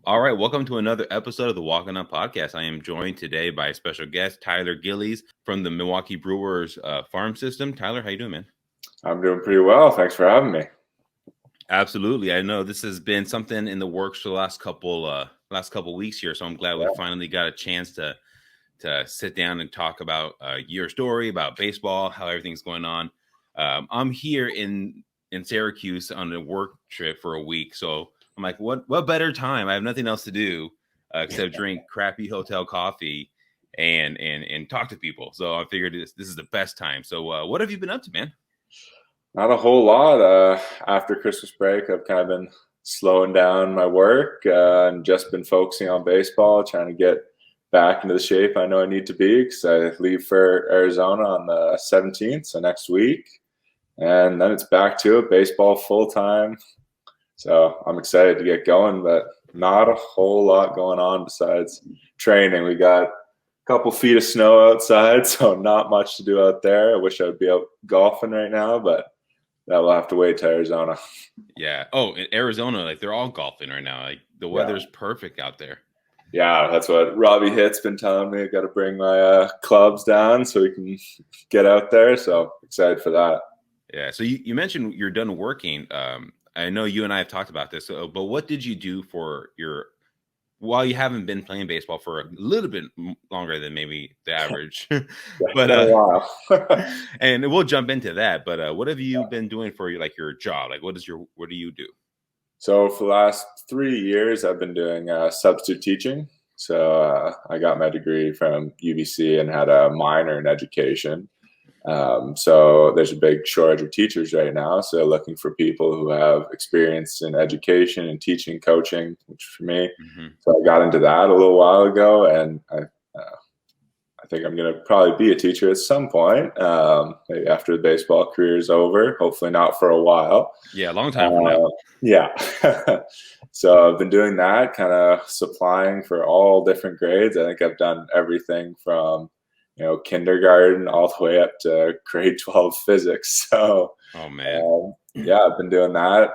All right, welcome to another episode of the Walking Up Podcast. I am joined today by a special guest, Tyler Gillies from the Milwaukee Brewers farm system. Tyler, how you doing, man? I'm doing pretty well. Thanks for having me. Absolutely. I know this has been something in the works for the last couple weeks here, so I'm glad we Yeah. finally got a chance to sit down and talk about your story, about baseball, how everything's going on. I'm here in Syracuse on a work trip for a week, so I'm like, what better time? I have nothing else to do except drink crappy hotel coffee and talk to people. So I figured this is the best time. So what have you been up to, man? Not a whole lot. After Christmas break, I've kind of been slowing down my work and just been focusing on baseball, trying to get back into the shape I know I need to be because I leave for Arizona on the 17th, so next week. And then it's back to it, baseball full time. So I'm excited to get going, but not a whole lot going on besides training. We got couple feet of snow outside, so not much to do out there. I wish I would be out golfing right now, but that will have to wait to Arizona. Yeah. Oh, in Arizona, like they're all golfing right now. Like the Yeah, weather's perfect out there. yeah, that's what Robbie Hitt's been telling me. I got to bring my clubs down so we can get out there. So excited for that. Yeah. So you mentioned you're done working. I know you and I have talked about this, but what did you do for your while you haven't been playing baseball for a little bit longer than maybe the average? Yeah, it's but been a while. and we'll jump into that. But what have you been doing for your job? Like, what do you do? So for the last 3 years, I've been doing substitute teaching. So I got my degree from UBC and had a minor in education. So there's a big shortage of teachers right now. So looking for people who have experience in education and teaching, coaching, which for me. Mm-hmm. So I got into that a little while ago, and I think I'm going to probably be a teacher at some point, maybe after the baseball career is over. Hopefully not for a while. Yeah, a long time from now. Yeah. So I've been doing that, kind of supplying for all different grades. I think I've done everything from kindergarten all the way up to grade 12 physics. So, Oh man. yeah, I've been doing that.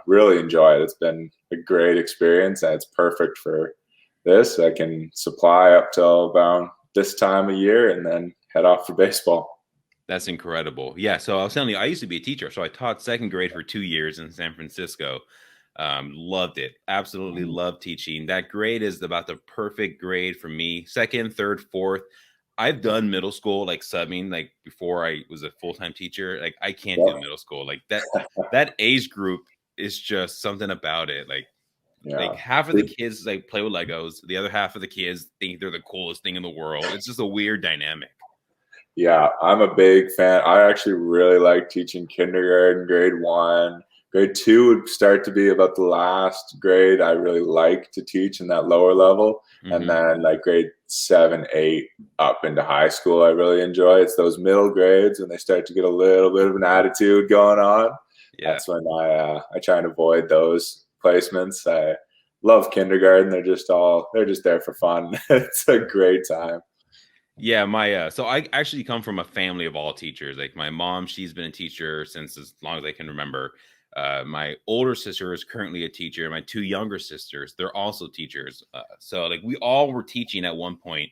Really enjoy it. It's been a great experience, and it's perfect for this. I can supply up till about this time of year and then head off for baseball. That's incredible. Yeah. So I was telling you, I used to be a teacher. So I taught second grade for 2 years in San Francisco. Loved it. Absolutely loved teaching. That grade is about the perfect grade for me. Second, third, fourth. I've done middle school, like subbing, like before I was a full-time teacher. Like I can't do Yeah. middle school. Like that age group is just something about it. Like Yeah. half of the kids like play with Legos, the other half of the kids think they're the coolest thing in the world. It's just a weird dynamic. Yeah, I'm a big fan. I actually really like teaching kindergarten, grade 1. Grade 2 would start to be about the last grade I really like to teach in that lower level. And Mm-hmm. then like grade 7, 8 up into high school, I really enjoy. It's those middle grades when they start to get a little bit of an attitude going on. Yeah. That's when I try and avoid those placements. I love kindergarten. They're just there for fun. It's a great time. Yeah, my so I actually come from a family of all teachers. Like my mom, she's been a teacher since as long as I can remember. My older sister is currently a teacher. My two younger sisters, they're also teachers. So like we all were teaching at one point,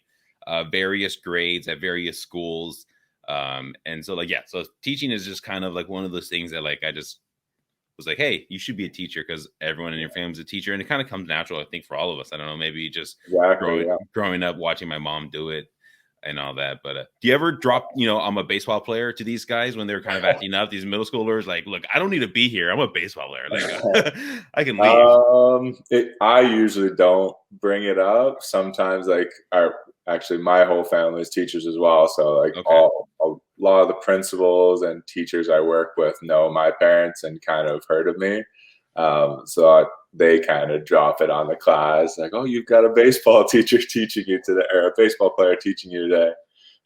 various grades at various schools. And so like yeah, so teaching is just kind of like one of those things that like I just was like, hey, you should be a teacher because everyone in your family's a teacher, and it kind of comes natural, I think, for all of us. I don't know, maybe just Exactly. growing Yeah. growing up watching my mom do it and all that. But do you ever drop, I'm a baseball player to these guys when they're kind of acting up, these middle schoolers? Like, look, I don't need to be here. I'm a baseball player. Like, I can leave. I usually don't bring it up. Sometimes, actually, my whole family is teachers as well. So, like, Okay. a lot of the principals and teachers I work with know my parents and kind of heard of me. They kind of drop it on the class, like, "Oh, you've got a baseball teacher teaching you today, or a baseball player teaching you today."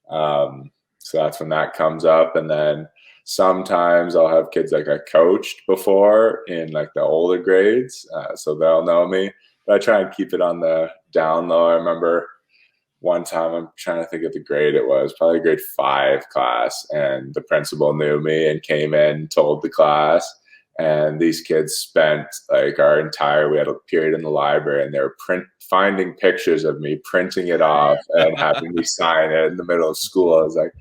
So that's when that comes up, and then sometimes I'll have kids like I coached before in like the older grades, so they'll know me. But I try and keep it on the down low. I remember one time, I'm trying to think of the grade it was, probably grade 5 class, and the principal knew me and came in, told the class, And these kids spent like we had a period in the library, and they were finding pictures of me, printing it off, and having me sign it in the middle of school. I was like,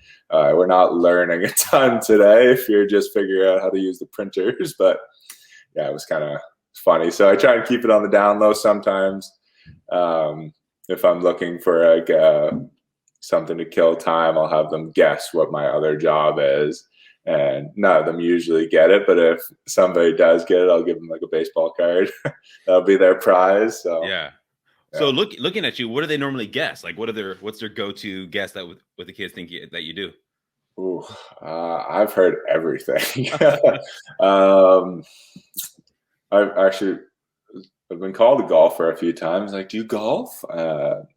we're not learning a ton today if you're just figuring out how to use the printers. But yeah, it was kind of funny. So I try and keep it on the down low sometimes. If I'm looking for like something to kill time, I'll have them guess what my other job is. And none of them usually get it, but if somebody does get it, I'll give them like a baseball card. That'll be their prize. So Yeah. So looking at you, what do they normally guess? Like, what's their go-to guess that what the kids think that you do? Ooh, I've heard everything. I've been called a golfer a few times. Like, do you golf?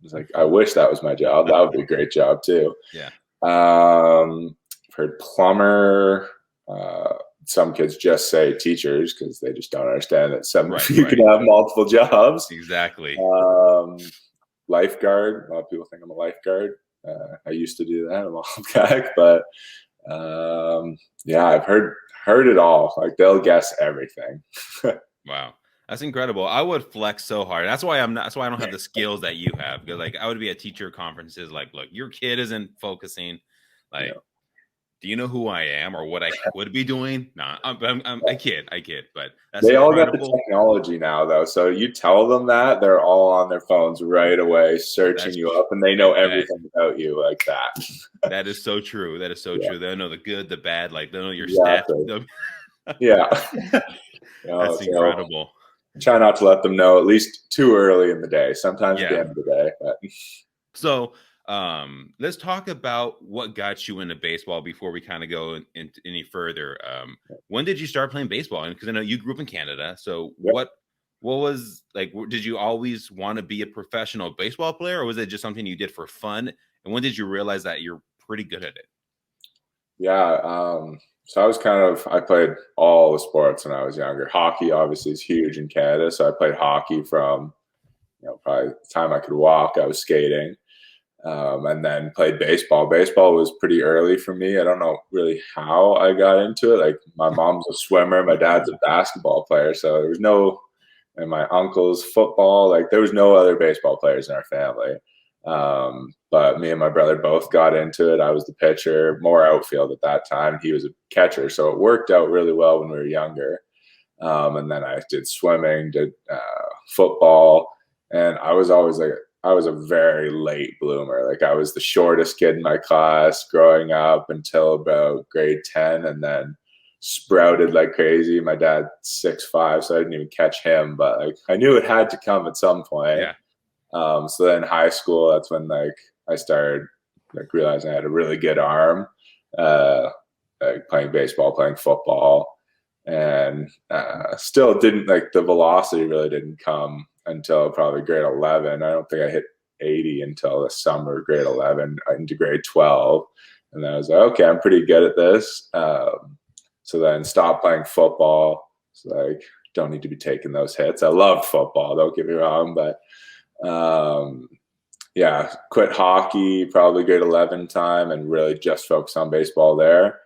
It's like, I wish that was my job. That would be a great job too. Yeah. I've heard plumber. Some kids just say teachers because they just don't understand that you can have multiple jobs. Exactly. Lifeguard. A lot of people think I'm a lifeguard. I used to do that a while back, but yeah, I've heard it all. Like, they'll guess everything. Wow. That's incredible. I would flex so hard. That's why I don't have the skills that you have. Because like I would be at teacher conferences like, look, your kid isn't focusing. Like, do you know who I am or what I would be doing? No, I kid. But that's they incredible. all got the technology now, though. So you tell them that, they're all on their phones right away, searching you up, and they know everything about you like that. That is so true. That is so true. They'll know the good, the bad. Like they'll know your exactly. stats. Yeah. That's incredible. Try not to let them know at least too early in the day. Sometimes at the end of the day. But. So let's talk about what got you into baseball before we kind of go into any further. When did you start playing baseball? And because I know you grew up in Canada, so what was like? Did you always want to be a professional baseball player, or was it just something you did for fun? And when did you realize that you're pretty good at it? Yeah. So I played all the sports when I was younger. Hockey obviously is huge in Canada. So I played hockey from, probably the time I could walk. I was skating, and then played baseball. Baseball was pretty early for me. I don't know really how I got into it. Like, my mom's a swimmer, my dad's a basketball player. So there was and my uncle's football. Like, there was no other baseball players in our family. But me and my brother both got into it. I was the pitcher, more outfield at that time. He was a catcher. So it worked out really well when we were younger. And then I did swimming, did football. And I was always I was a very late bloomer. Like, I was the shortest kid in my class growing up until about grade 10, and then sprouted like crazy. My dad's 6'5", so I didn't even catch him, but like, I knew it had to come at some point. Yeah. So then high school, that's when like I started like realizing I had a really good arm, like playing baseball, playing football, and still didn't like the velocity really didn't come until probably grade 11. I don't think I hit 80 until the summer of grade 11 into grade 12. And then I was like, okay, I'm pretty good at this. So then stopped playing football. It's like, don't need to be taking those hits. I loved football, don't get me wrong, but quit hockey probably grade 11 time and really just focus on baseball there.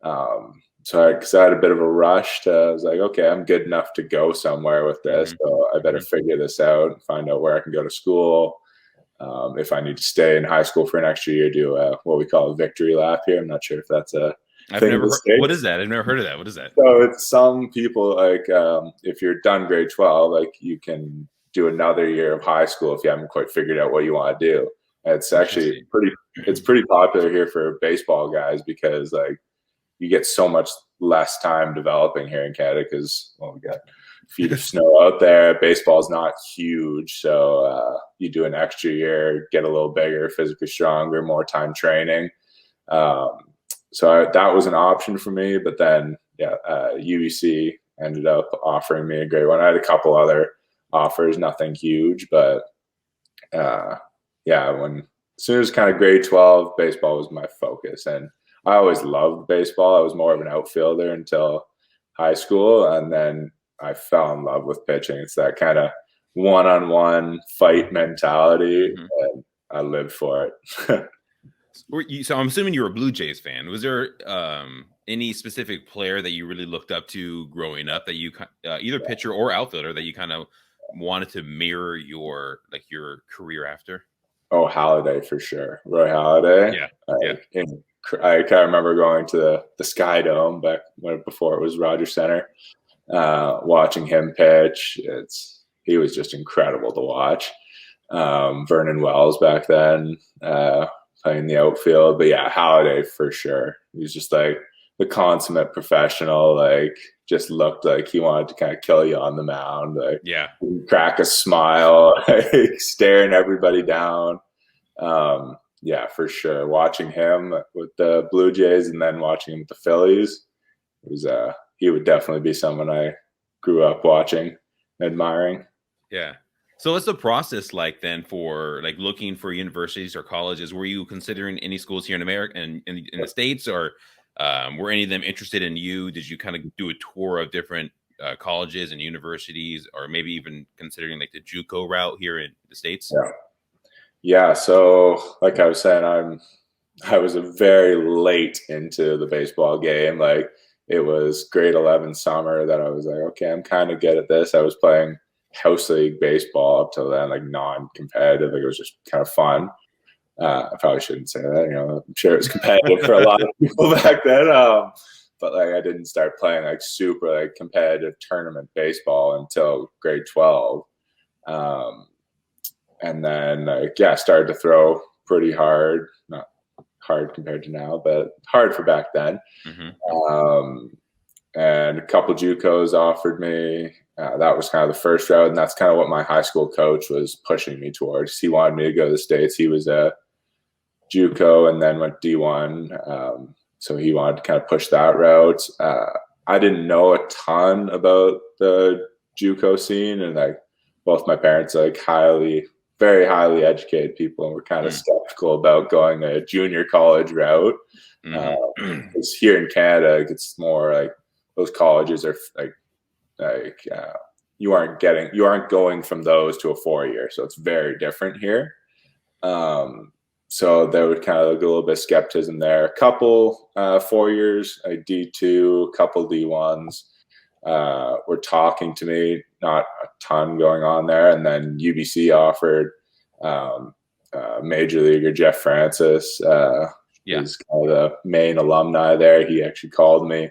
Because I had a bit of a rush I was like, okay, I'm good enough to go somewhere with this, so I better figure this out and find out where I can go to school. If I need to stay in high school for an extra year, do what we call a victory lap here. I'm not sure if that's a thing. What is that? I've never heard of that. What is that? So it's some people like if you're done grade 12, like you can do another year of high school if you haven't quite figured out what you want to do. And it's actually pretty popular here for baseball guys because like you get so much less time developing here in Canada because we got feet of snow out there. Baseball is not huge, so you do an extra year, get a little bigger, physically stronger, more time training. So that was an option for me, but then UBC ended up offering me a grade 1. I had a couple other offers, nothing huge, but as soon as kind of grade 12, baseball was my focus, and I always loved baseball. I was more of an outfielder until high school, and then I fell in love with pitching. It's that kind of one-on-one fight mentality, and I lived for it. So I'm assuming you're a Blue Jays fan. Was there any specific player that you really looked up to growing up that you either pitcher or outfielder that you kind of wanted to mirror your career after? Oh, Halladay for sure. Roy Halladay. Yeah, yeah, I kind of remember going to the Sky Dome before it was Rogers Center, watching him pitch. He was just incredible to watch. Vernon Wells back then, playing the outfield. But yeah, Halladay for sure. He was just like the consummate professional, like just looked like he wanted to kind of kill you on the mound. Like yeah. crack a smile, like staring everybody down. Yeah, for sure. Watching him with the Blue Jays and then watching him with the Phillies, he would definitely be someone I grew up watching, admiring. Yeah. So what's the process like then for like looking for universities or colleges? Were you considering any schools here in America and in the States, or were any of them interested in you? Did you kind of do a tour of different colleges and universities, or maybe even considering like the JUCO route here in the States? Yeah. So like I was saying, I was a very late into the baseball game. Like it was grade 11 summer that I was like, okay, I'm kind of good at this. I was playing house league baseball up till then, like non-competitive. Like it was just kind of fun. I probably shouldn't say that. I'm sure it was competitive for a lot of people back then. But like I didn't start playing like super like competitive tournament baseball until grade 12. And then started to throw pretty hard. Not hard compared to now, but hard for back then. Mm-hmm. And a couple JUCOs offered me. That was kind of the first route, and that's kind of what my high school coach was pushing me towards. He wanted me to go to the States. He was a JUCO and then went D1, so he wanted to kind of push that route. I didn't know a ton about the JUCO scene, and like both my parents like very highly educated people, and were kind of skeptical about going a junior college route. Because here in Canada, it's more like those colleges are you aren't going from those to a 4-year, so it's very different here. So there was kind of like a little bit of skepticism there. A couple 4 years, a D2, a couple D1s were talking to me. Not a ton going on there, and then UBC offered major leaguer Jeff Francis. He's kind of the main alumni there. He actually called me.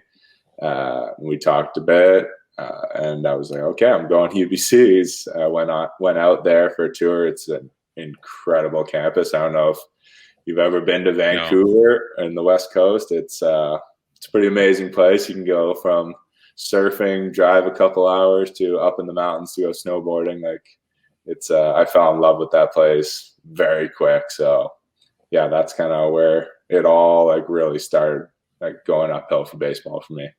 We talked a bit, and I was like, okay, I'm going to UBC's. Went out there for a tour. It's an incredible campus. I don't know if you've ever been to Vancouver and the West Coast. It's a pretty amazing place. You can go from surfing, drive a couple hours, to up in the mountains to go snowboarding. Like I fell in love with that place very quick. So yeah, that's kind of where it all like really started, like going uphill for baseball for me.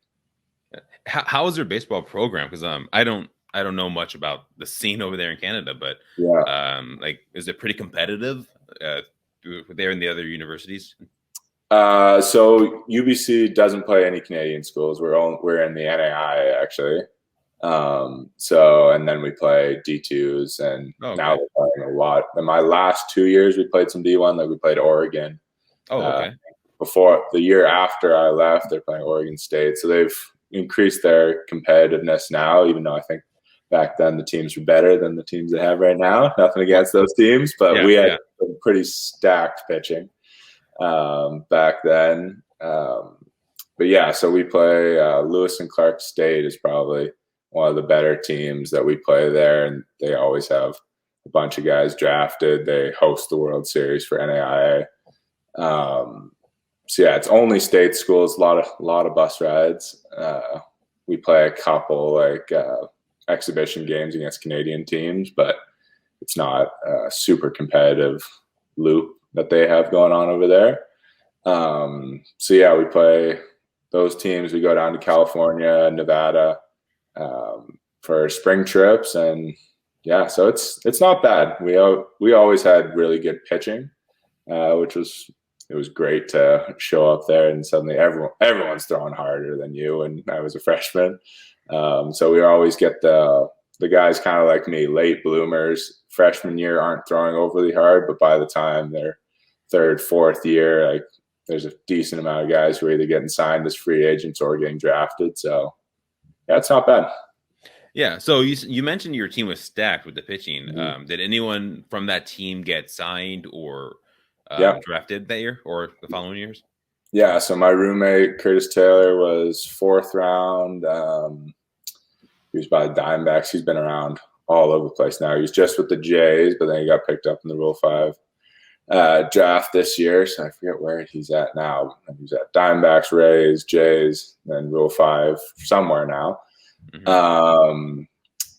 How is their baseball program? Because I don't know much about the scene over there in Canada, but like is it pretty competitive there in the other universities? So UBC doesn't play any Canadian schools. We're in the NAI actually. So and then we play D2s, and now we're playing a lot. In my last 2 years, we played some D1. Like we played Oregon. Before the year after I left, they're playing Oregon State. So they've increased their competitiveness now, even though I think back then the teams were better than the teams they have right now. Nothing against those teams, but we had some pretty stacked pitching back then. But yeah, so we play Lewis and Clark State is probably one of the better teams that we play there, and they always have a bunch of guys drafted. They host the World Series for NAIA. So yeah, it's only state schools, a lot of bus rides. We play a couple like exhibition games against Canadian teams, but it's not a super competitive loop that they have going on over there. So yeah, we play those teams. We go down to California, Nevada for spring trips, and yeah, so it's not bad. We always had really good pitching, which was great to show up there and suddenly everyone's throwing harder than you. And I was a freshman, so we always get the guys kind of like me, late bloomers. Freshman year aren't throwing overly hard, but by the time they're third, fourth year, like there's a decent amount of guys who are either getting signed as free agents or getting drafted. So yeah, it's not bad. Yeah. So you mentioned your team was stacked with the pitching. Mm-hmm. Did anyone from that team get signed or Yeah. drafted that year or the following years? Yeah. So my roommate, Curtis Taylor, was fourth round. He was by the Diamondbacks. He's been around all over the place now. He was just with the Jays, but then he got picked up in the Rule 5 draft this year. So I forget where he's at now. He's at Diamondbacks, Rays, Jays, then Rule 5 somewhere now. Mm-hmm.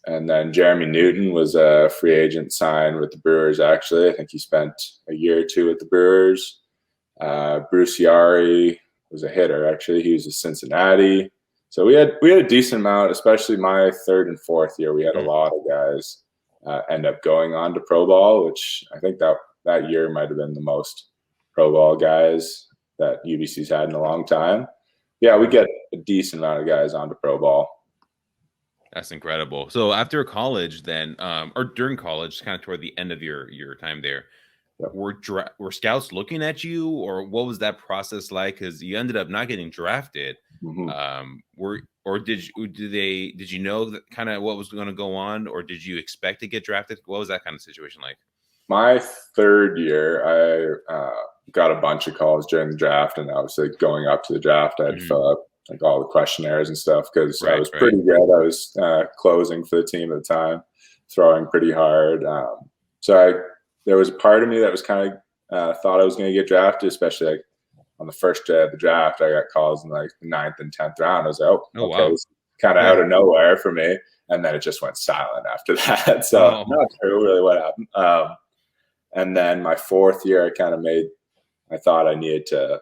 And then Jeremy Newton was a free agent signed with the Brewers, actually. I think he spent a year or two with the Brewers. Bruce Yari was a hitter, actually. He was a Cincinnati. So we had a decent amount, especially my third and fourth year. We had a lot of guys end up going on to pro ball, which I think that year might have been the most pro ball guys that UBC's had in a long time. Yeah, we get a decent amount of guys onto pro ball. That's incredible. So after college, then, or during college, kind of toward the end of your time there, Yep. were scouts looking at you, or what was that process like? Because you ended up not getting drafted. Mm-hmm. Did you know that kind of what was going to go on, or did you expect to get drafted? What was that kind of situation like? My third year, I got a bunch of calls during the draft, and obviously going up to the draft, I had to fill out like all the questionnaires and stuff because I was pretty good. I was closing for the team at the time, throwing pretty hard. There was a part of me that was kind of thought I was going to get drafted, especially like on the first day of the draft. I got calls in like the 9th and 10th round. I was like, okay, wow. It's kind of out of nowhere for me. And then it just went silent after that. So not sure really what happened. And then my fourth year, I thought I needed to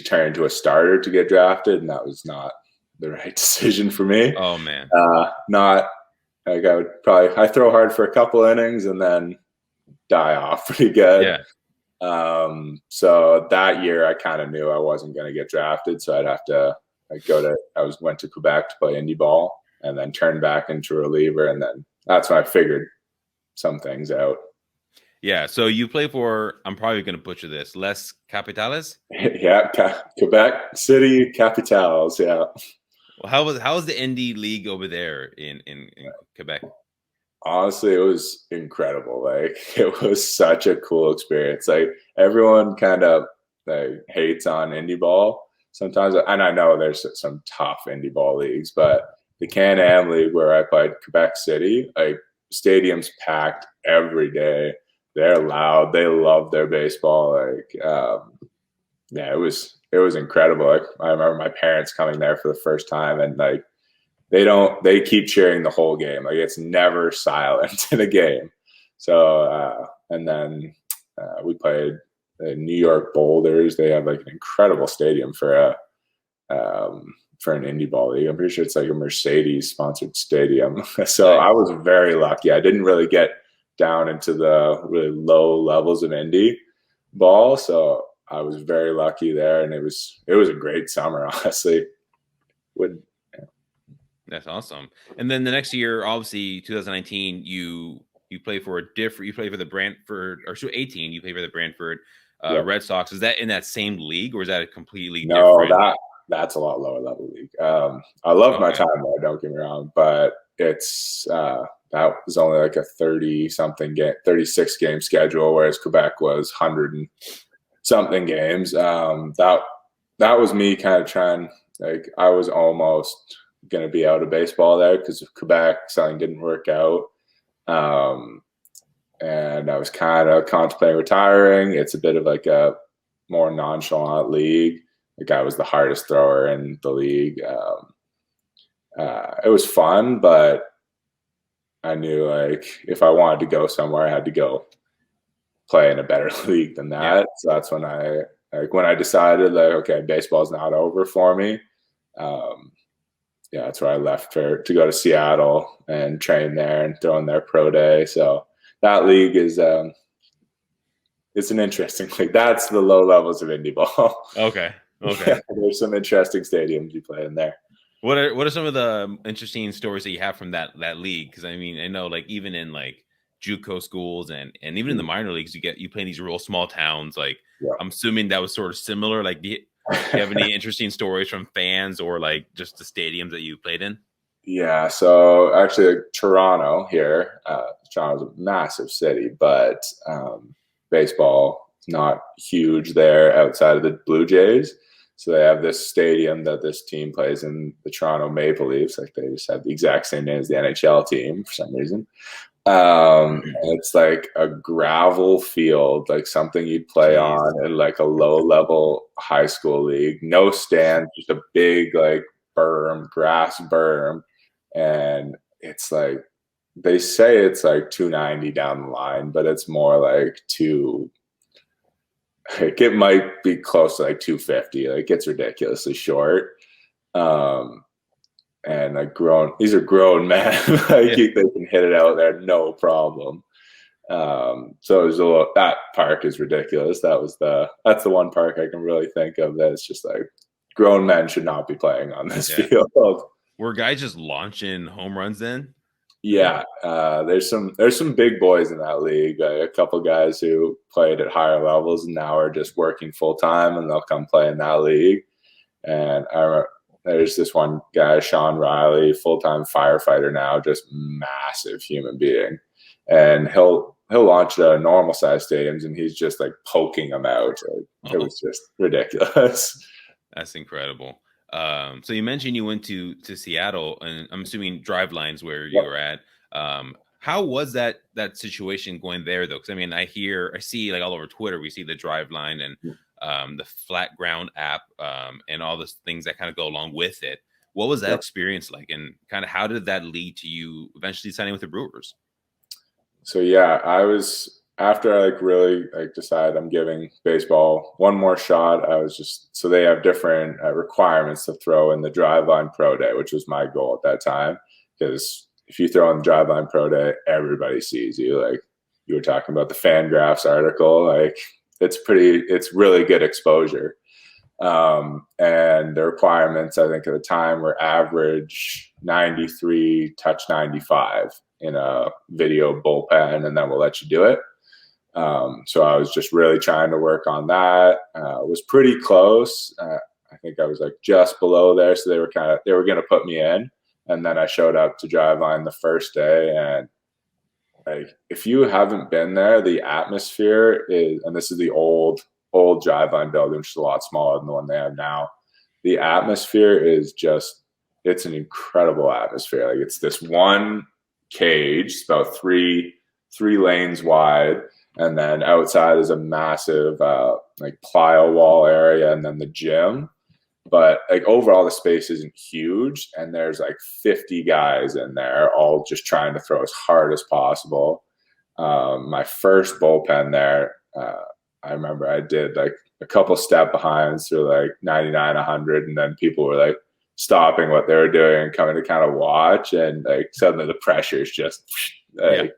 turn into a starter to get drafted, and that was not the right decision for me. Oh man, not like I throw hard for a couple innings and then die off pretty good. Yeah. So that year I kind of knew I wasn't going to get drafted, so I'd have to went to Quebec to play indie ball and then turn back into a reliever, and then that's when I figured some things out. Yeah, so you play for, I'm probably going to butcher this, Les Capitales? Yeah, Quebec City Capitals, yeah. Well, how was the indie league over there in Quebec? Honestly, it was incredible. Like, it was such a cool experience. Like, everyone kind of hates on indie ball sometimes, and I know there's some tough indie ball leagues, but the Can-Am League where I played, Quebec City, like, stadium's packed every day. They're loud. They love their baseball. Like, yeah, it was incredible. Like, I remember my parents coming there for the first time, and like, they keep cheering the whole game. Like, it's never silent in a game. So, and then we played the New York Boulders. They have like an incredible stadium for an indie ball league. I'm pretty sure it's like a Mercedes sponsored stadium. So I was very lucky. I didn't really get down into the really low levels of indie ball, so I was very lucky there, and it was a great summer, honestly. That's awesome. And then the next year, obviously 2019, you play for the Brantford, or 18, you play for the Brantford Red Sox. Is that in that same league, or is that a completely different? No, that's a lot lower level league. I love my time there, don't get me wrong, but it's that was only like a 36 game schedule, whereas Quebec was 100 and something games. That was me kind of trying, like, I was almost going to be out of baseball there because of Quebec. Something didn't work out. And I was kind of contemplating retiring. It's a bit of like a more nonchalant league. Like, I was the hardest thrower in the league. It was fun, but I knew, like, if I wanted to go somewhere, I had to go play in a better league than that. Yeah. So that's when I decided, like, okay, baseball's not over for me. That's where I left to go to Seattle and train there and throw in their pro day. So that league is it's an interesting league. That's the low levels of indie ball. Okay. There's some interesting stadiums you play in there. What are some of the interesting stories that you have from that league? Because I mean, I know, like, even in like JUCO schools, and even in the minor leagues, you play in these real small towns. Like, Yeah. I'm assuming that was sort of similar. Like, do you have any interesting stories from fans or like just the stadiums that you played in? Yeah, so actually, Toronto here. Toronto's a massive city, but baseball is not huge there outside of the Blue Jays. So they have this stadium that this team plays in, the Toronto Maple Leafs. Like they just have the exact same name as the NHL team for some reason. And it's like a gravel field, like something you'd play Jeez. on in like a low level high school league. No stands, just a big like berm, grass berm. And it's like they say it's like 290 down the line, but it's more like like it might be close to like 250. Like it's ridiculously short. Um, and like these are grown men. Like Yeah. they can hit it out there, no problem. So it was that park is ridiculous. That's the one park I can really think of that it's just like grown men should not be playing on this Yeah. field. Were guys just launching home runs then? Yeah, there's some big boys in that league. A couple guys who played at higher levels and now are just working full time, and they'll come play in that league. And there's this one guy, Sean Riley, full time firefighter now, just massive human being, and he'll launch it at normal size stadiums, and he's just like poking them out. It was just ridiculous. That's incredible. So you mentioned you went to Seattle, and I'm assuming Drive Lines where you Yep. were at. How was that situation going there though? Because I mean, I see like all over Twitter, we see the Drive Line and the Flat Ground app, and all the things that kind of go along with it. What was that Yep. experience like, and kind of how did that lead to you eventually signing with the Brewers? So yeah, I was after I like really like decided I'm giving baseball one more shot. I was just so they have different requirements to throw in the Driveline Pro Day, which was my goal at that time. Because if you throw in the Driveline Pro Day, everybody sees you. Like you were talking about the Fangraphs article, like it's really good exposure. And the requirements, I think at the time, were average 93, touch 95 in a video bullpen, and then we'll let you do it. So I was just really trying to work on that. Was pretty close. I think I was like just below there, so they were going to put me in, and then I showed up to Driveline the first day, and like if you haven't been there, the atmosphere is, and this is the old Driveline building, which is a lot smaller than the one they have now. The atmosphere is just, it's an incredible atmosphere. Like it's this one cage, it's about three lanes wide, and then outside is a massive like plyo wall area, and then the gym. But like overall, the space isn't huge, and there's like 50 guys in there, all just trying to throw as hard as possible. My first bullpen there, I remember I did like a couple step behinds through like 99, 100, and then people were like stopping what they were doing and coming to kind of watch, and like suddenly the pressure is just like,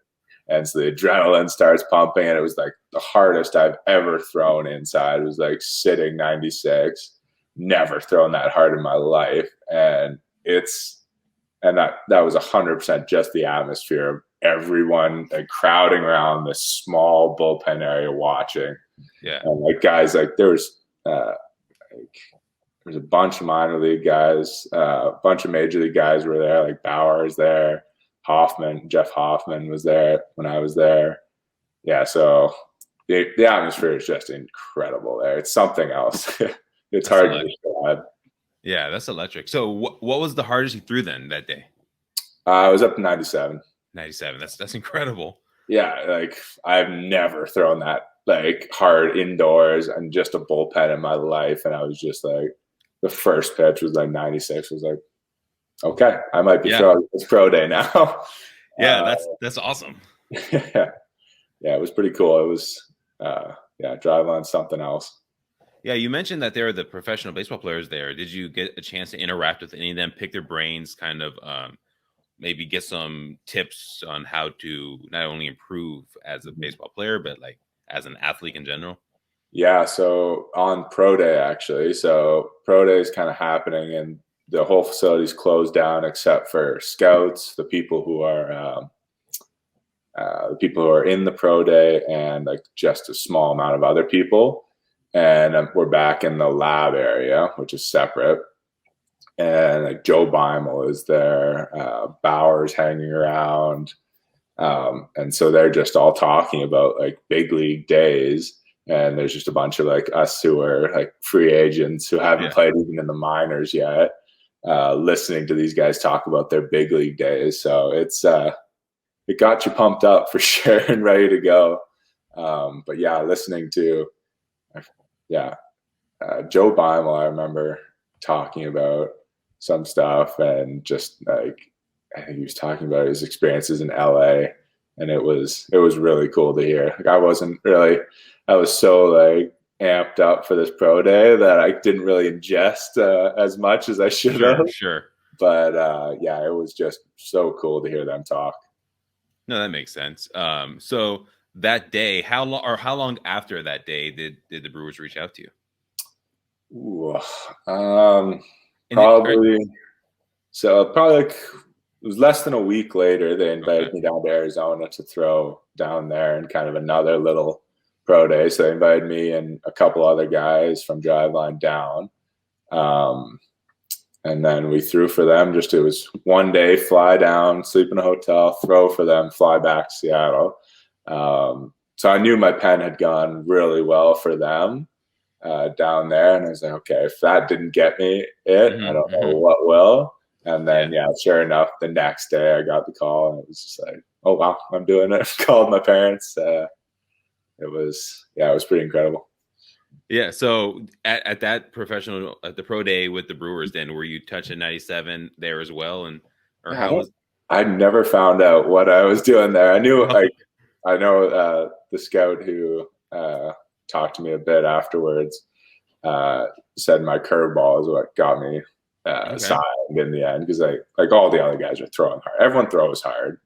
and so the adrenaline starts pumping, and it was like the hardest I've ever thrown inside. It was like sitting 96. Never thrown that hard in my life, and that was 100% just the atmosphere of everyone like crowding around this small bullpen area watching. Yeah, and like guys, like there's a bunch of minor league guys, a bunch of major league guys were there. Like Bauer is there, Jeff Hoffman was there when I was there. Yeah, so the atmosphere is just incredible there. It's something else. It's hard to describe. Yeah, that's electric. So what was the hardest you threw then that day? I was up to 97. 97. That's incredible. Yeah, like I've never thrown that like hard indoors and just a bullpen in my life. And I was just like, the first pitch was like 96. I was like, okay, I might be throwing this pro day now. Yeah, that's awesome. Yeah, it was pretty cool. It was Driveline something else. Yeah, you mentioned that there are the professional baseball players there. Did you get a chance to interact with any of them, pick their brains, kind of maybe get some tips on how to not only improve as a baseball player, but like as an athlete in general? Yeah, so on pro day, actually. So pro day is kind of happening, and the whole facility's closed down except for scouts, the people who are the people who are in the pro day and like just a small amount of other people. And we're back in the lab area, which is separate. And like Joe Beimel is there, Bauer's hanging around. And so they're just all talking about like big league days. And there's just a bunch of like us who are like free agents who haven't played even in the minors yet, listening to these guys talk about their big league days. So it got you pumped up for sure and ready to go. But yeah, listening to, Joe Beimel, I remember talking about some stuff and just like, I think he was talking about his experiences in LA, and it was really cool to hear. Like I was so like amped up for this pro day that I didn't really ingest as much as I should have. Sure. But it was just so cool to hear them talk. No, that makes sense. So that day, how long after that day did the Brewers reach out to you? Ooh, probably like it was less than a week later. They invited me down to Arizona to throw down there in kind of another little pro day. So they invited me and a couple other guys from Driveline down. And then we threw for them. It was one day, fly down, sleep in a hotel, throw for them, fly back to Seattle. So I knew my pen had gone really well for them down there. And I was like, okay, if that didn't get me I don't know what will. And then, sure enough, the next day I got the call and it was just like, oh, wow, I'm doing it. I called my parents. It was pretty incredible. Yeah. So at that at the pro day with the Brewers, then were you touching 97 there as well? I never found out what I was doing there. I knew, I know the scout who talked to me a bit afterwards said my curveball is what got me signed in the end, because like all the other guys are throwing hard. Everyone throws hard.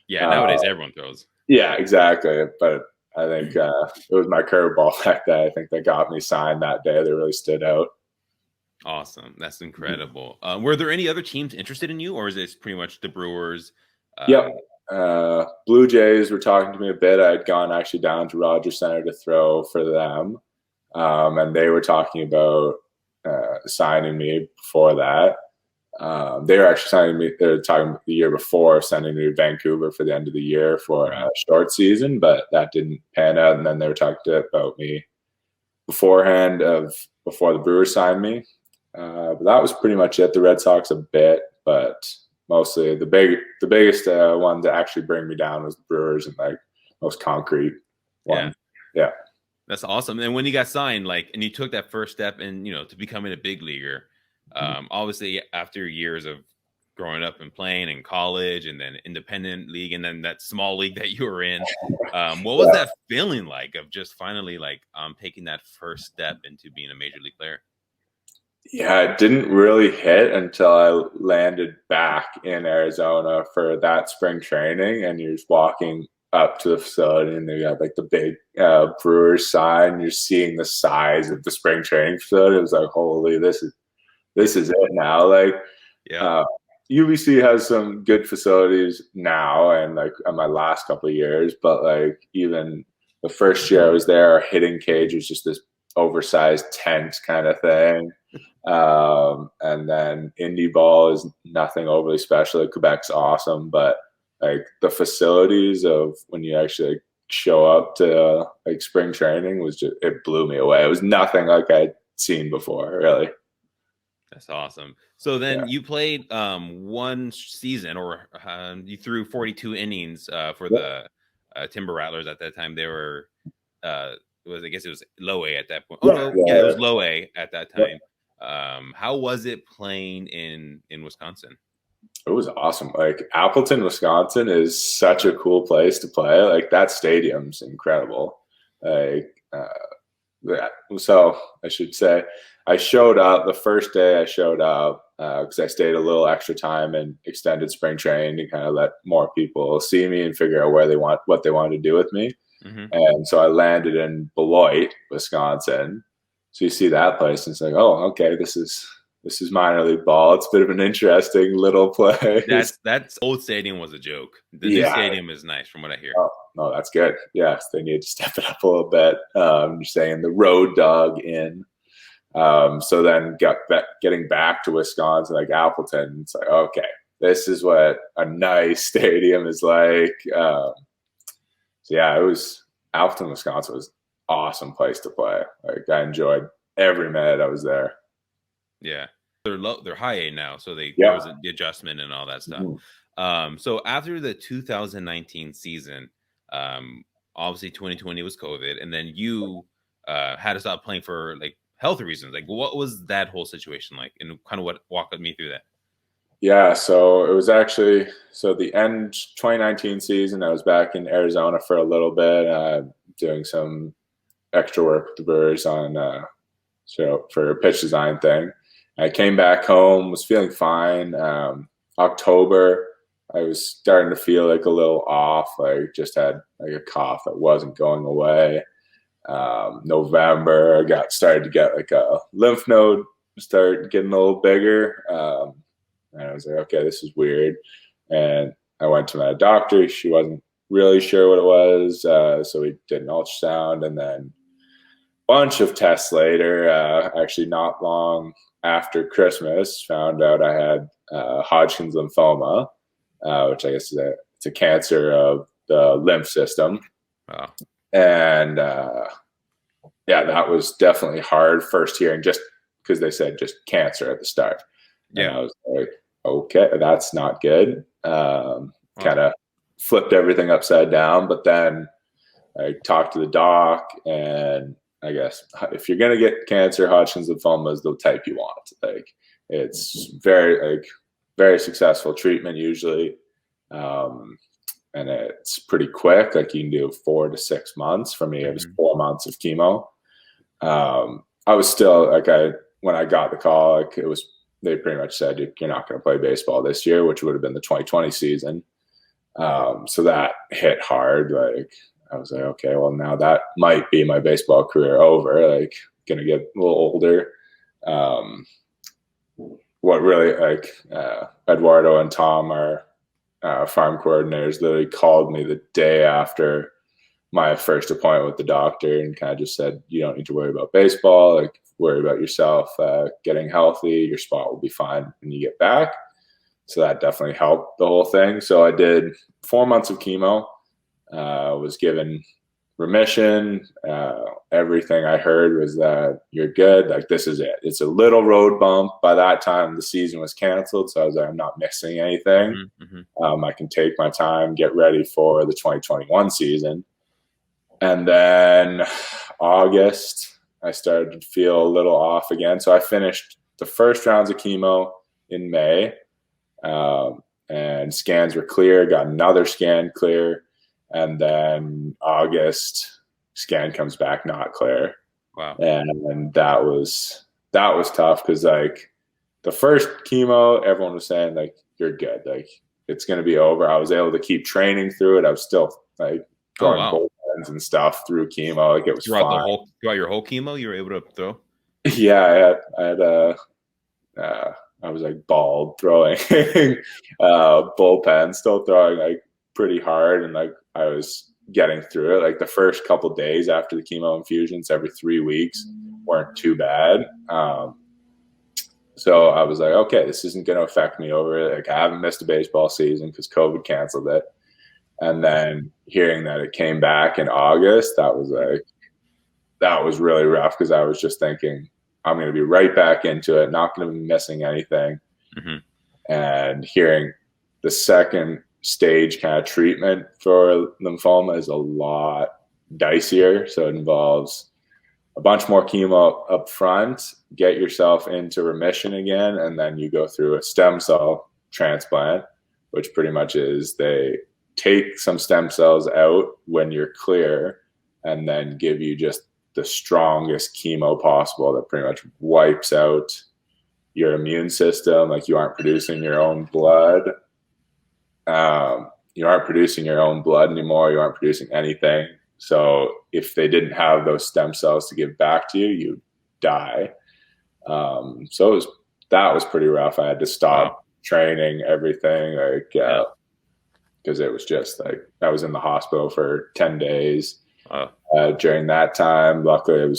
Yeah, nowadays everyone throws. Yeah, exactly. But I think it was my curveball back then. I think that got me signed that day. They really stood out. Awesome. That's incredible. Were there any other teams interested in you, or is this pretty much the Brewers? Blue Jays were talking to me a bit. I had gone actually down to Rogers Center to throw for them. And they were talking about signing me before that. They were actually signing me. They were talking the year before sending me to Vancouver for the end of the year for a short season, but that didn't pan out. And then they were talking about me beforehand before the Brewers signed me. But that was pretty much it. The Red Sox a bit, but mostly the biggest one to actually bring me down was the Brewers, and like most concrete one. Yeah. That's awesome. And when you got signed, and you took that first step to becoming a big leaguer, obviously after years of growing up and playing in college and then independent league and then that small league that you were in, what was that feeling like of just finally taking that first step into being a major league player? Yeah, it didn't really hit until I landed back in Arizona for that spring training, and you're just walking up to the facility and they got like the big Brewers sign. You're seeing the size of the spring training facility. It was like, holy, this is it now. UBC has some good facilities now, and like in my last couple of years, but like even the first year I was there, our hitting cage was just this oversized tent kind of thing. And then indie ball is nothing overly special. Quebec's awesome, but like the facilities of when you actually show up to like spring training it blew me away. It was nothing like I'd seen before, really. That's awesome. So then you played one season, or you threw 42 innings for the Timber Rattlers at that time. They were I guess it was low A at that point. It was low A at that time. How was it playing in Wisconsin? It was awesome. Like Appleton, Wisconsin is such a cool place to play. Like that stadium's incredible. So I should say I showed up the first day. I showed up because I stayed a little extra time and extended spring training to kind of let more people see me and figure out what they wanted to do with me. And so I landed in Beloit, Wisconsin. So you see that place and it's like, oh, okay, this is this is minor league ball. It's a bit of an interesting little place. That's old stadium was a joke. The new Yeah. stadium is nice from what I hear. Oh, no, that's good. Yes, they need to step it up a little bit. You're saying the road dog in. So then getting back to Wisconsin, like Appleton, it's like, okay, this is what a nice stadium is like. So yeah, it was Appleton, Wisconsin was an awesome place to play. Like I enjoyed every minute I was there. Yeah. They're high A now, so there Yeah. was the adjustment and all that stuff. Mm-hmm. So after the 2019 season, obviously 2020 was COVID, and then you had to stop playing for like health reasons. Like, what was that whole situation like, and kind of walk me through that? Yeah, so it was actually the end 2019 season. I was back in Arizona for a little bit, doing some extra work with the Brewers on for a pitch design thing. I came back home, was feeling fine. October, I was starting to feel like a little off. Like just had like a cough that wasn't going away. November, I started to get like a lymph node start getting a little bigger. And I was like, okay, this is weird. And I went to my doctor. She wasn't really sure what it was. So we did an ultrasound, and then a bunch of tests later, actually not long after Christmas, found out I had Hodgkin's lymphoma, which I guess it's a cancer of the lymph system. Wow. And yeah, that was definitely hard first hearing, just because they said just cancer at the start. Yeah. And I was like, okay, that's not good. Kind of flipped everything upside down. But then I talked to the doc, and I guess if you're going to get cancer, Hodgkin's lymphoma is the type you want. Like it's very successful treatment usually. And it's pretty quick. Like you can do 4 to 6 months. For me, it was 4 months of chemo. I was still when I got the call, they pretty much said you're not going to play baseball this year, which would have been the 2020 season. So that hit hard. Like I was like, okay, well now that might be my baseball career over. Like going to get a little older. What really Eduardo and Tom, our farm coordinators, literally called me the day after my first appointment with the doctor and kind of just said, you don't need to worry about baseball. Like worry about yourself getting healthy. Your spot will be fine when you get back. So that definitely helped the whole thing. So I did 4 months of chemo, was given remission. Everything I heard was that you're good. Like this is it. It's a little road bump. By that time, the season was canceled. So I was like, I'm not missing anything. I can take my time, get ready for the 2021 season. And then August, I started to feel a little off again. So I finished the first rounds of chemo in May, and scans were clear, got another scan clear. And then August, scan comes back not clear. Wow. And that was tough because like the first chemo, everyone was saying like, you're good. Like it's going to be over. I was able to keep training through it. I was still like throwing bullpens and stuff through chemo. Like it was throughout fine. Throughout your whole chemo, you were able to throw? Yeah, I was like bald throwing bullpen, still throwing like pretty hard, and like I was getting through it. Like the first couple days after the chemo infusions, every 3 weeks, weren't too bad. So I was like, okay, this isn't going to affect me over it. Like I haven't missed a baseball season because COVID canceled it. And then hearing that it came back in August, that was really rough because I was just thinking, I'm going to be right back into it, not going to be missing anything. And hearing the second stage kind of treatment for lymphoma is a lot dicier. So it involves a bunch more chemo up front, get yourself into remission again, and then you go through a stem cell transplant, which pretty much is they take some stem cells out when you're clear and then give you just the strongest chemo possible that pretty much wipes out your immune system. Like you aren't producing your own blood. You aren't producing your own blood anymore. You aren't producing anything. So if they didn't have those stem cells to give back to you, you die. So it was that was pretty rough. I had to Wow. stop training everything, like, Yeah. because it was just like I was in the hospital for 10 days Oh, during that time. Luckily,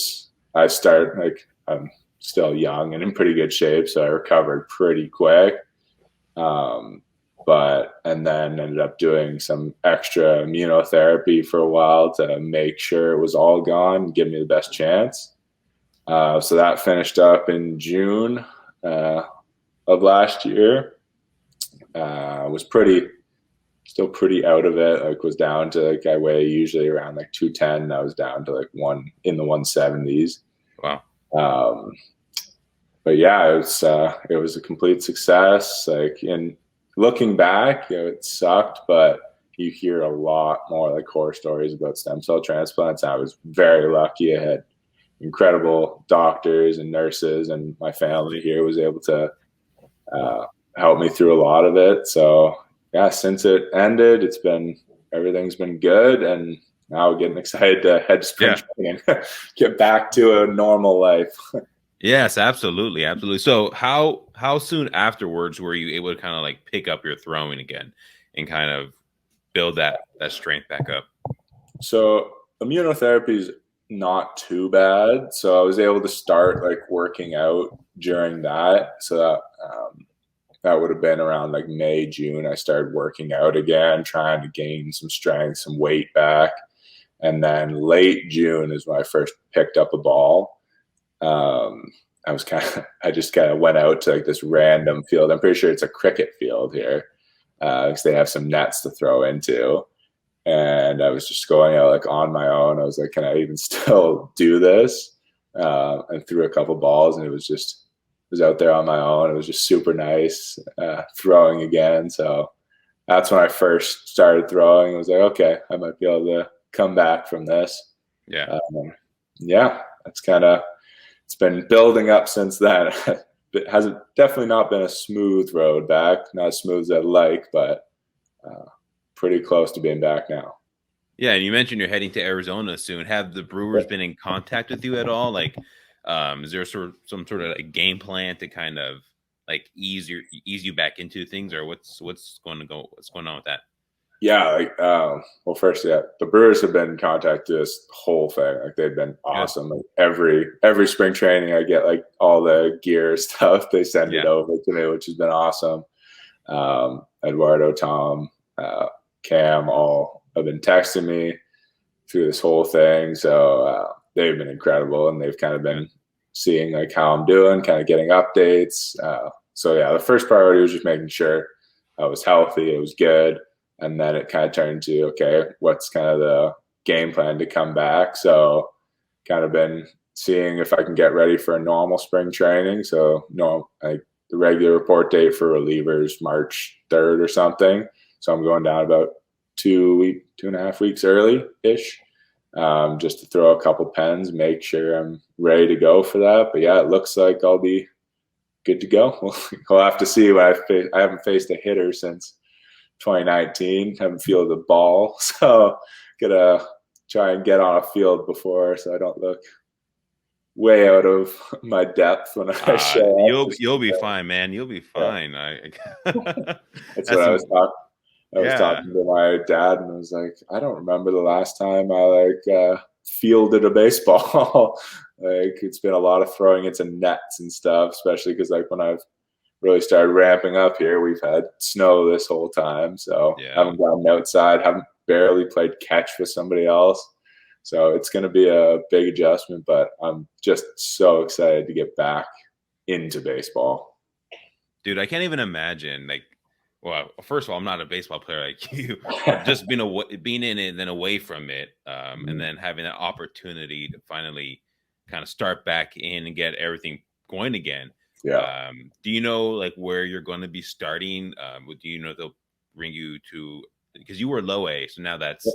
I started, like, I'm still young and in pretty good shape, so I recovered pretty quick. Um, and then ended up doing some extra immunotherapy for a while to make sure it was all gone and give me the best chance. So that finished up in June uh, of last year. Was still pretty out of it. Like, was down to, like, I weigh usually around like 210. I was down to like in the 170s. wow. Um, but yeah, it was a complete success. Like, in looking back, it sucked, but you hear a lot more like horror stories about stem cell transplants. I was very lucky. I had incredible doctors and nurses, and my family here was able to uh, help me through a lot of it. So yeah, since it ended, everything's been good, and now we're getting excited to head to spring Yeah. training, get back to a normal life. Yes, absolutely, absolutely. So how soon afterwards were you able to kind of like pick up your throwing again and kind of build that strength back up? So immunotherapy is not too bad. So I was able to start like working out during that. So that would have been around like May, June. I started working out again, trying to gain some strength, some weight back. And then late June is when I first picked up a ball. Um, I just kind of went out to like this random field. I'm pretty sure it's a cricket field here because they have some nets to throw into. And I was just going out like on my own. I was like, can I even still do this? And threw a couple balls, and it was out there on my own. It was just super nice throwing again. So that's when I first started throwing. I was like, okay, I might be able to come back from this. Yeah. Yeah, it's been building up since then. It hasn't definitely not been a smooth road back, not as smooth as I'd like, but pretty close to being back now. Yeah, and you mentioned you're heading to Arizona soon. Have the Brewers been in contact with you at all? Like, is there some sort of like game plan to kind of like ease you back into things, or what's going on with that? Yeah, like, well, first, yeah, the Brewers have been in contact this whole thing. Like, they've been Good. awesome. Like, every spring training, I get like all the gear stuff. They send it Yeah. over to me, which has been awesome. Eduardo, Tom, Cam, all have been texting me through this whole thing. So they've been incredible, and they've kind of been seeing like how I'm doing, kind of getting updates. So yeah, the first priority was just making sure I was healthy, it was good, and then it kind of turned to, okay, what's kind of the game plan to come back? So kind of been seeing if I can get ready for a normal spring training. So like the regular report date for relievers March 3rd or something. So I'm going down about 2.5 weeks early ish, just to throw a couple pens, make sure I'm ready to go for that. But yeah, it looks like I'll be good to go. We'll have to see. I haven't faced a hitter since 2019. Haven't fielded the ball, so gotta try and get on a field before, so I don't look way out of my depth when I show up. You'll be fine, man. You'll be Yeah, fine. that's what That's I was talking. I was yeah. talking to my dad, and I was like, I don't remember the last time I like fielded a baseball. Like, it's been a lot of throwing into nets and stuff, especially because like when I've really started ramping up here, we've had snow this whole time, so Yeah. haven't gone outside, haven't barely played catch with somebody else. So it's going to be a big adjustment, but I'm just so excited to get back into baseball. Dude, I can't even imagine. Like, well, first of all, I'm not a baseball player like you, but just being in it and then away from it, and then having that opportunity to finally kind of start back in and get everything going again. Yeah. Do you know like where you're going to be starting? Do you know they'll bring you to, because you were low A, so now that's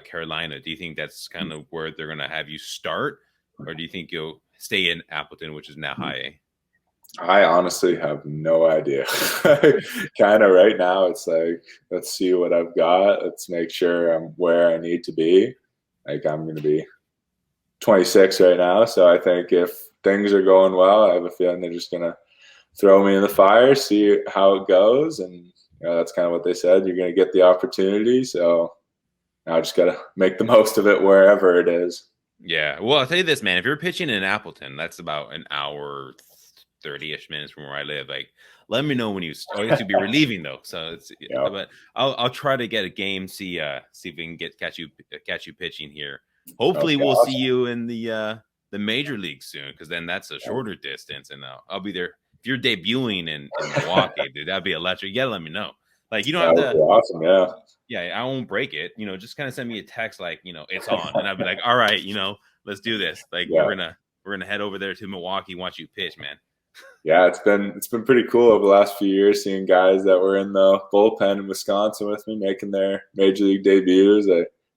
Carolina. Do you think that's kind of where they're going to have you start, or do you think you'll stay in Appleton, which is now high A? I honestly have no idea. Kind of right now, it's like, let's see what I've got. Let's make sure I'm where I need to be. Like, I'm going to be 26 right now. So I think if things are going well, I have a feeling they're just going to throw me in the fire, see how it goes. And that's kind of what they said. You're going to get the opportunity. So I just got to make the most of it wherever it is. Yeah. Well, I'll tell you this, man. If you're pitching in Appleton, that's about an hour, 30-ish minutes from where I live. Like, let me know when you. Oh, I guess you'd be relieving though. So it's. Yeah. But I'll try to get a game. See if we can catch you pitching here. Hopefully, Okay, we'll awesome. see you in the major league soon, because then that's a shorter distance, and I'll be there. If you're debuting in Milwaukee, dude, that'd be electric. You gotta let me know. Like, you don't have That would to. be awesome. Yeah. Yeah, I won't break it. Just kind of send me a text like, it's on, and I'll be like, all right, let's do this. Like, Yeah. we're gonna head over there to Milwaukee, watch you pitch, man. Yeah, it's been pretty cool over the last few years seeing guys that were in the bullpen in Wisconsin with me making their major league debuts.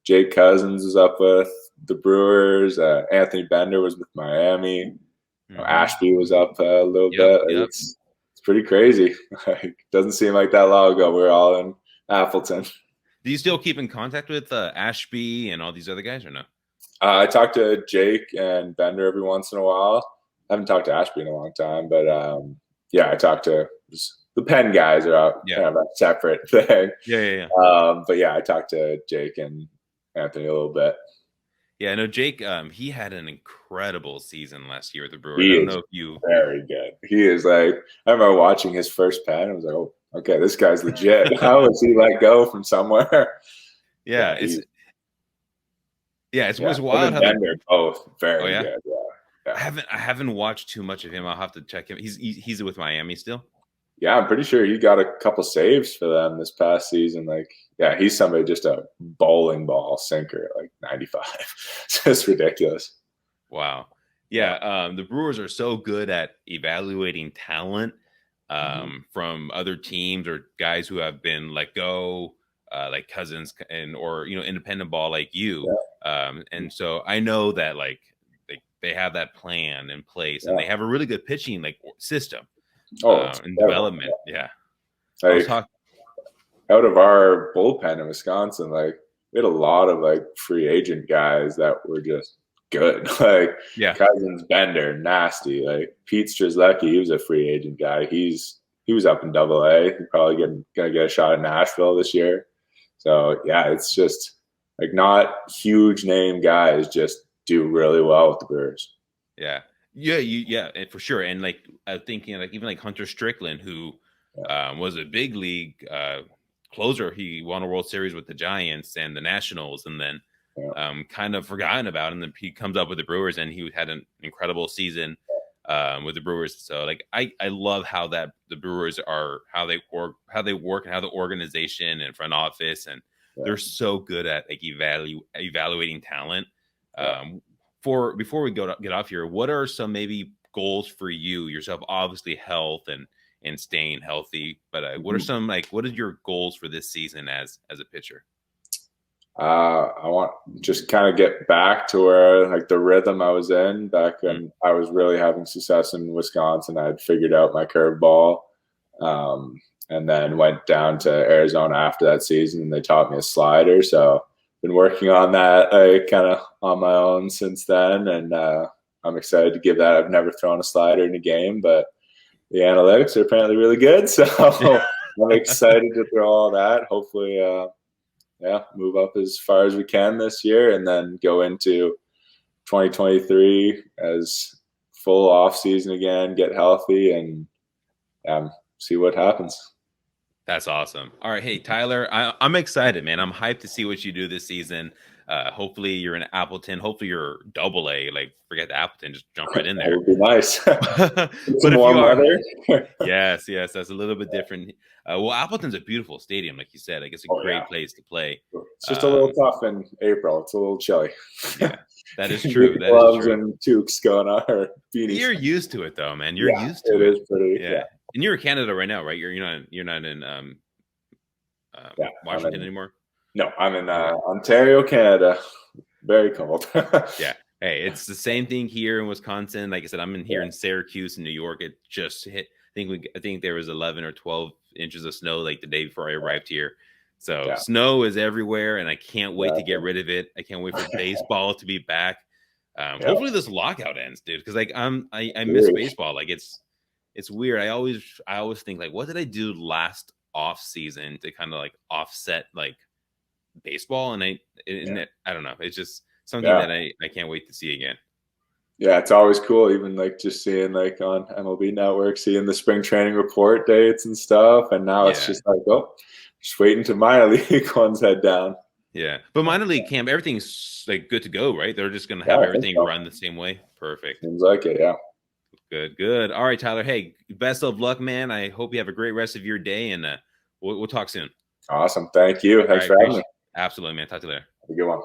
Jake Cousins was up with the Brewers. Anthony Bender was with Miami. Mm-hmm. Ashby was up a little bit. Yep. It's pretty crazy. Doesn't seem like that long ago we were all in Appleton. Do you still keep in contact with Ashby and all these other guys, or no? I talk to Jake and Bender every once in a while. I haven't talked to Ashby in a long time, but I talk to the Penn guys are out, kind of a separate thing. Yeah. But I talked to Jake and Anthony a little bit. Yeah, I know Jake. He had an incredible season last year with the Brewers. He I don't know if you. Very good. He is like. I remember watching his first pen. I was like, oh, okay, this guy's legit. How was he let go from somewhere? Yeah, it's wild. How they're both very good. Yeah. I haven't watched too much of him. I'll have to check him. He's with Miami still. Yeah, I'm pretty sure he got a couple saves for them this past season. Like, yeah, he's somebody just a bowling ball sinker at like 95. It's just ridiculous. Wow. Yeah, the Brewers are so good at evaluating talent from other teams or guys who have been let go, like Cousins or independent ball like you. Yeah. And so I know that like they have that plan in place, and they have a really good pitching system. And development. Yeah. Like, out of our bullpen in Wisconsin, like we had a lot of free agent guys that were just good. Cousins, Bender, nasty. Like Pete Strzelecki, he was a free agent guy. He was up in AA. He's probably gonna get a shot at Nashville this year. So yeah, it's just like not huge name guys just do really well with the Brewers. Yeah. Yeah, for sure. And thinking even like Hunter Strickland, who was a big league closer. He won a World Series with the Giants and the Nationals, and then kind of forgotten about. And then he comes up with the Brewers, and he had an incredible season with the Brewers. So I love how that the Brewers are how they work, and how the organization and front office, and they're so good at evaluating talent. Before we get off here, what are some maybe goals for yourself? Obviously, health and staying healthy. But what are some what are your goals for this season as a pitcher? I want just kind of get back to where the rhythm I was in back when I was really having success in Wisconsin. I had figured out my curveball, and then went down to Arizona after that season, and they taught me a slider. So been working on that kind of on my own since then, and I'm excited to give that. I've never thrown a slider in a game, but the analytics are apparently really good, so I'm excited to throw all that. Hopefully, move up as far as we can this year, and then go into 2023 as full off season again, get healthy, and see what happens. That's awesome. All right. Hey, Tyler, I'm excited, man. I'm hyped to see what you do this season. Hopefully you're in Appleton. Hopefully you're AA. Forget the Appleton. Just jump right in there. That would be nice. But if warm weather. yes. That's a little bit different. Well, Appleton's a beautiful stadium, like you said. I guess a great place to play. It's just a little tough in April. It's a little chilly. Yeah, that is true. Gloves and toques going on. Or beanies. You're used to it, though, man. You're used to it. It is pretty. Yeah. And you're in Canada right now, right? You're not in Washington anymore. No, I'm in Ontario, Canada. Very cold. Yeah. Hey, it's the same thing here in Wisconsin. Like I said, I'm here in Syracuse in New York. It just hit. I think there was 11 or 12 inches of snow the day before I arrived here. So snow is everywhere, and I can't wait to get rid of it. I can't wait for baseball to be back. Hopefully this lockout ends, dude. Because I miss baseball. it's weird. I always think like, what did I do last off season to kind of like offset like baseball? And Yeah. I don't know. It's just something Yeah. that I can't wait to see again. Yeah, it's always cool, even like just seeing like on MLB Network, seeing the spring training report dates and stuff. And now it's Yeah. just like, oh, just waiting to minor league ones head down. Yeah. But minor league camp, everything's like good to go, right? They're just going to Yeah, have I think everything so. run the same way. Perfect. Seems like it. Yeah. Good. Good. All right, Tyler. Hey, best of luck, man. I hope you have a great rest of your day, and we'll talk soon. Awesome. Thank you. All Thanks right. for having me. Absolutely, man. Talk to you later. Have a good one.